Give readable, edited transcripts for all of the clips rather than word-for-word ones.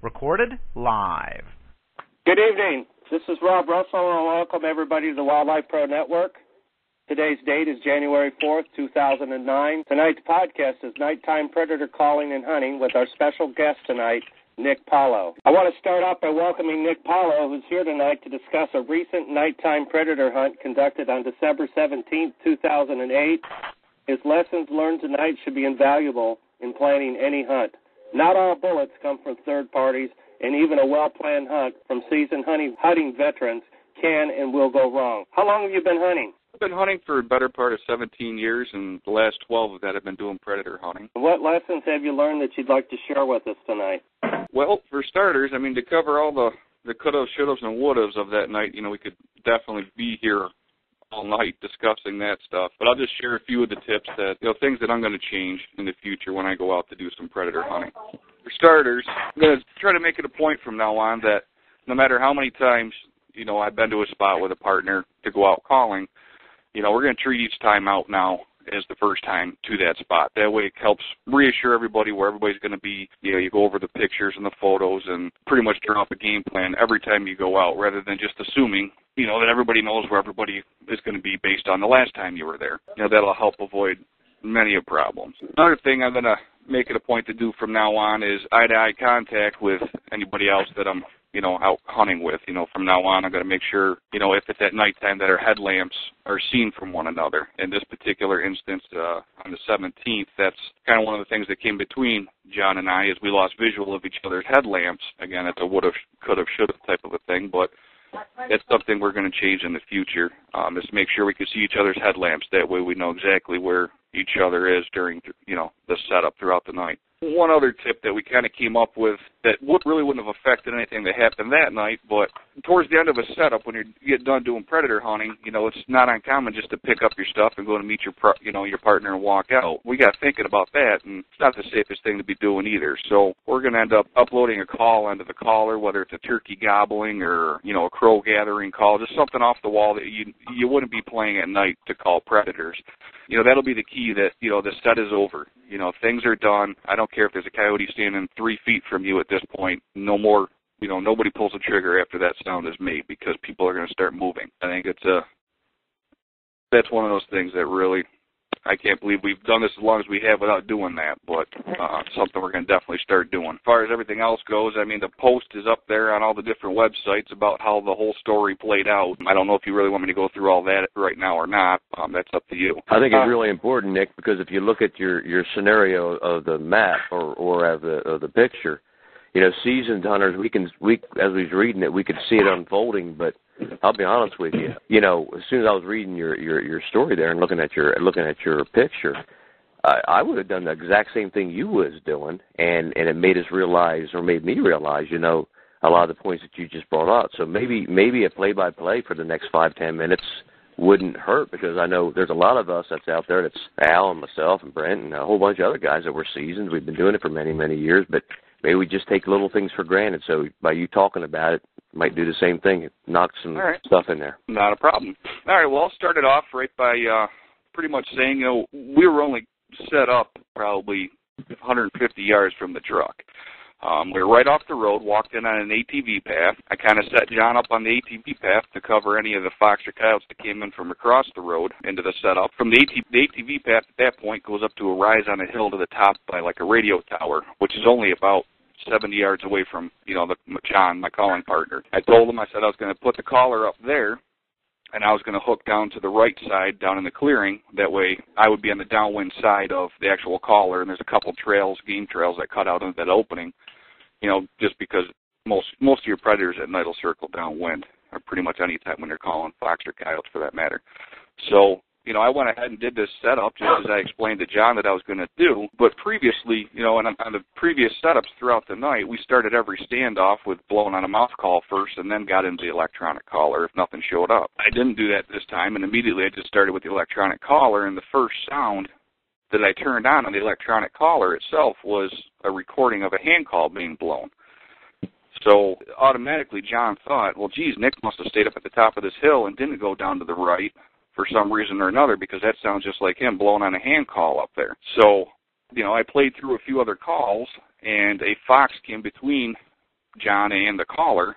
Recorded live. Good evening. This is Rob Russell, and welcome everybody to the Wildlife Pro Network. Today's date is January 4th, 2009. Tonight's podcast is Nighttime Predator Calling and Hunting with our special guest tonight, Nick Pallo. I want to start off by welcoming Nick Pallo, who's here tonight to discuss a recent nighttime predator hunt conducted on December 17th, 2008. His lessons learned tonight should be invaluable in planning any hunt. Not all bullets come from third parties, and even a well-planned hunt from seasoned hunting veterans can and will go wrong. How long have you been hunting? I've been hunting for the better part of 17 years, and the last 12 of that I've been doing predator hunting. What lessons have you learned that you'd like to share with us tonight? Well, for starters, to cover all the could-haves, should-haves, and would-haves of that night, we could definitely be here all night discussing that stuff. But I'll just share a few of the tips that, things that I'm going to change in the future when I go out to do some predator hunting. For starters, I'm going to try to make it a point from now on that no matter how many times, I've been to a spot with a partner to go out calling, we're going to treat each time out now as the first time to that spot. That way it helps reassure everybody where everybody's going to be. You go over the pictures and the photos and pretty much draw up a game plan every time you go out rather than just assuming, that everybody knows where everybody is going to be based on the last time you were there. That'll help avoid many of problems. Another thing I'm going to make it a point to do from now on is eye-to-eye contact with anybody else that I'm out hunting with. From now on, I'm going to make sure, if it's at nighttime, that our headlamps are seen from one another. In this particular instance, on the 17th, that's kind of one of the things that came between John and I, is we lost visual of each other's headlamps. Again, it's a would-have, could-have, should-have type of a thing, but it's something we're going to change in the future, is to make sure we can see each other's headlamps. That way we know exactly where each other is during, the setup throughout the night. One other tip that we kind of came up with that really wouldn't have affected anything that happened that night, but towards the end of a setup, when you get done doing predator hunting, it's not uncommon just to pick up your stuff and go to meet your partner and walk out. We got thinking about that, and it's not the safest thing to be doing either. So we're going to end up uploading a call onto the caller, whether it's a turkey gobbling or, a crow gathering call, just something off the wall that you wouldn't be playing at night to call predators. That'll be the key that, the set is over. Things are done. I don't care if there's a coyote standing 3 feet from you at this point. No more, nobody pulls the trigger after that sound is made because people are going to start moving. I think that's one of those things that really, I can't believe we've done this as long as we have without doing that, but something we're going to definitely start doing. As far as everything else goes, the post is up there on all the different websites about how the whole story played out. I don't know if you really want me to go through all that right now or not. That's up to you. I think it's really important, Nick, because if you look at your scenario of the map or of the picture, seasoned hunters, as we was reading it, we could see it unfolding, but I'll be honest with you. As soon as I was reading your story there and looking at your picture, I would have done the exact same thing you was doing, and it made me realize, a lot of the points that you just brought up. So maybe a play-by-play for the next 5-10 minutes wouldn't hurt, because I know there's a lot of us that's out there. That's Al and myself and Brent and a whole bunch of other guys that were seasoned. We've been doing it for many, many years, but maybe we just take little things for granted. So by you talking about it, might do the same thing. Knock some stuff in there. Not a problem. All right, well, I'll start it off right by pretty much saying, we were only set up probably 150 yards from the truck. We were right off the road, walked in on an ATV path. I kind of set John up on the ATV path to cover any of the fox or coyotes that came in from across the road into the setup. From the ATV path at that point goes up to a rise on a hill to the top by like a radio tower, which is only about 70 yards away from, John, my calling partner. I told him, I said I was going to put the caller up there, and I was going to hook down to the right side down in the clearing. That way I would be on the downwind side of the actual caller, and there's a couple trails, game trails that cut out into that opening, just because most of your predators at night will circle downwind, or pretty much any time when you're calling fox or coyotes for that matter. So, I went ahead and did this setup just as I explained to John that I was going to do. But previously, and on the previous setups throughout the night, we started every standoff with blowing on a mouth call first and then got into the electronic caller if nothing showed up. I didn't do that this time, and immediately I just started with the electronic caller, and the first sound that I turned on the electronic caller itself was a recording of a hand call being blown. So automatically John thought, well, geez, Nick must have stayed up at the top of this hill and didn't go down to the right for some reason or another, because that sounds just like him blowing on a hand call up there. So, I played through a few other calls, and a fox came between John and the caller,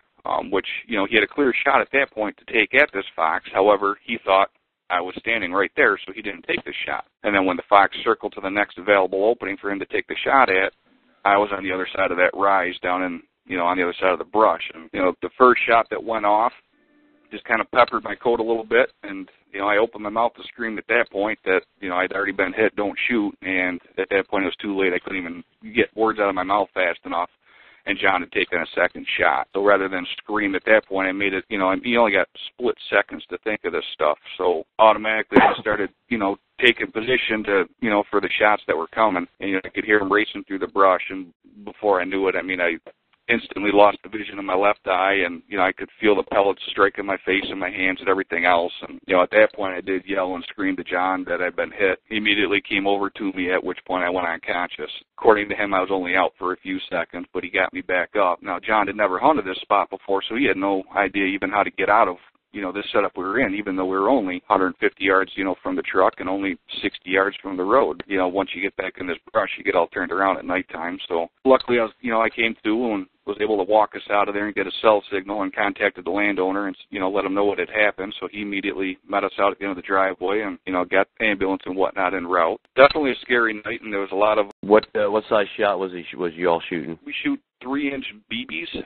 which, he had a clear shot at that point to take at this fox. However, he thought I was standing right there, so he didn't take the shot. And then when the fox circled to the next available opening for him to take the shot at, I was on the other side of that rise down in, on the other side of the brush. And, the first shot that went off just kind of peppered my coat a little bit. And, I opened my mouth to scream at that point that, I'd already been hit, don't shoot. And at that point, it was too late. I couldn't even get words out of my mouth fast enough. And John had taken a second shot. So rather than scream at that point, I made it, you only got split seconds to think of this stuff. So automatically I started, taking position to, for the shots that were coming. And, I could hear them racing through the brush. And before I knew it, I instantly lost the vision of my left eye. And, I could feel the pellets striking my face and my hands and everything else. And, at that point I did yell and scream to John that I'd been hit. He immediately came over to me, at which point I went unconscious. According to him, I was only out for a few seconds, but he got me back up. Now, John had never hunted this spot before, so he had no idea even how to get out of, this setup we were in, even though we were only 150 yards, from the truck and only 60 yards from the road. Once you get back in this brush, you get all turned around at nighttime. So luckily, I came through and was able to walk us out of there and get a cell signal and contacted the landowner and, let him know what had happened. So he immediately met us out at the end of the driveway and, got the ambulance and whatnot en route. Definitely a scary night, and there was a lot of... What size shot was you all shooting? We shoot 3-inch BBs.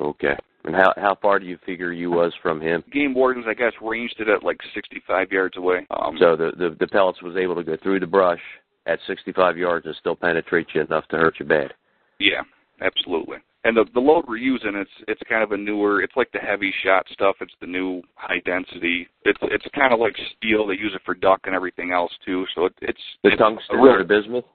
Okay. And how far do you figure you was from him? Game wardens, I guess, ranged it at like 65 yards away. So the pellets was able to go through the brush at 65 yards and still penetrate you enough to hurt you bad? Yeah, absolutely. And the load we're using, it's kind of a newer, it's like the heavy shot stuff. It's the new high density. It's kind of like steel. They use it for duck and everything else too. So it's the tungsten or the bismuth?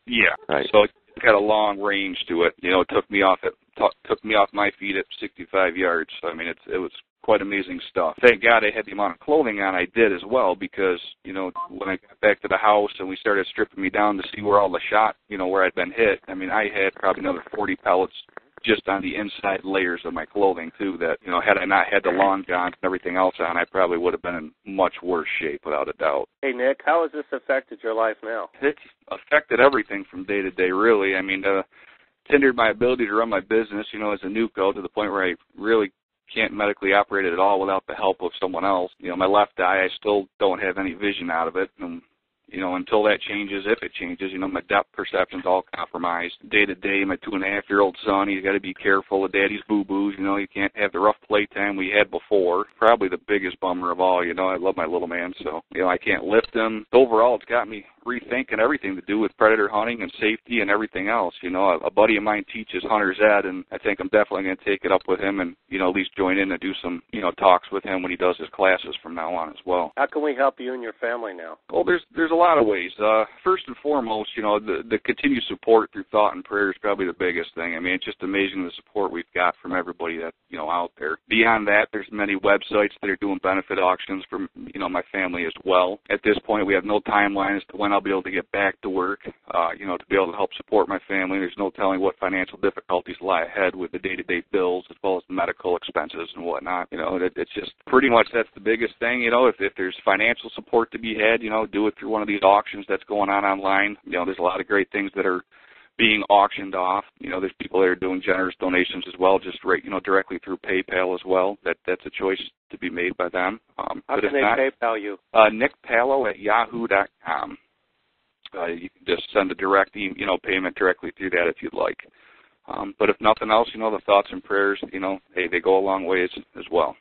Yeah. Right. So it's got a long range to it. It took me off my feet at 65 yards. So it was quite amazing stuff. Thank God I had the amount of clothing on I did as well, because when I got back to the house and we started stripping me down to see where all the shot, where I'd been hit. I had probably another 40 pellets just on the inside layers of my clothing too, that, had I not had the long johns and everything else on, I probably would have been in much worse shape without a doubt. Hey, Nick, how has this affected your life now? It's affected everything from day to day, really. It's hindered my ability to run my business, as a NUCO, to the point where I really can't medically operate it at all without the help of someone else. My left eye, I still don't have any vision out of it. And, until that changes, if it changes, my depth perception's all compromised. Day to day, my 2.5-year-old son, he's got to be careful of daddy's boo-boos. You can't have the rough playtime we had before. Probably the biggest bummer of all, I love my little man, so, I can't lift him. Overall, it's got me rethinking everything to do with predator hunting and safety and everything else. A buddy of mine teaches hunter's ed, and I think I'm definitely going to take it up with him and, at least join in and do some, talks with him when he does his classes from now on as well. How can we help you and your family now? Well, there's a lot of ways. First and foremost, the continued support through thought and prayer is probably the biggest thing. It's just amazing the support we've got from everybody that, out there. Beyond that, there's many websites that are doing benefit auctions for, my family as well. At this point, we have no timeline as to when I'll be able to get back to work, to be able to help support my family. There's no telling what financial difficulties lie ahead with the day-to-day bills as well as medical expenses and whatnot. It's just pretty much that's the biggest thing. If there's financial support to be had, do it through one of these auctions that's going on online. There's a lot of great things that are being auctioned off. There's people that are doing generous donations as well, just right, directly through PayPal as well. That's a choice to be made by them. How can they PayPal you? Nick Pallo at yahoo.com. You can just send a direct payment directly through that if you'd like. But if nothing else, the thoughts and prayers, hey, they go a long ways as well.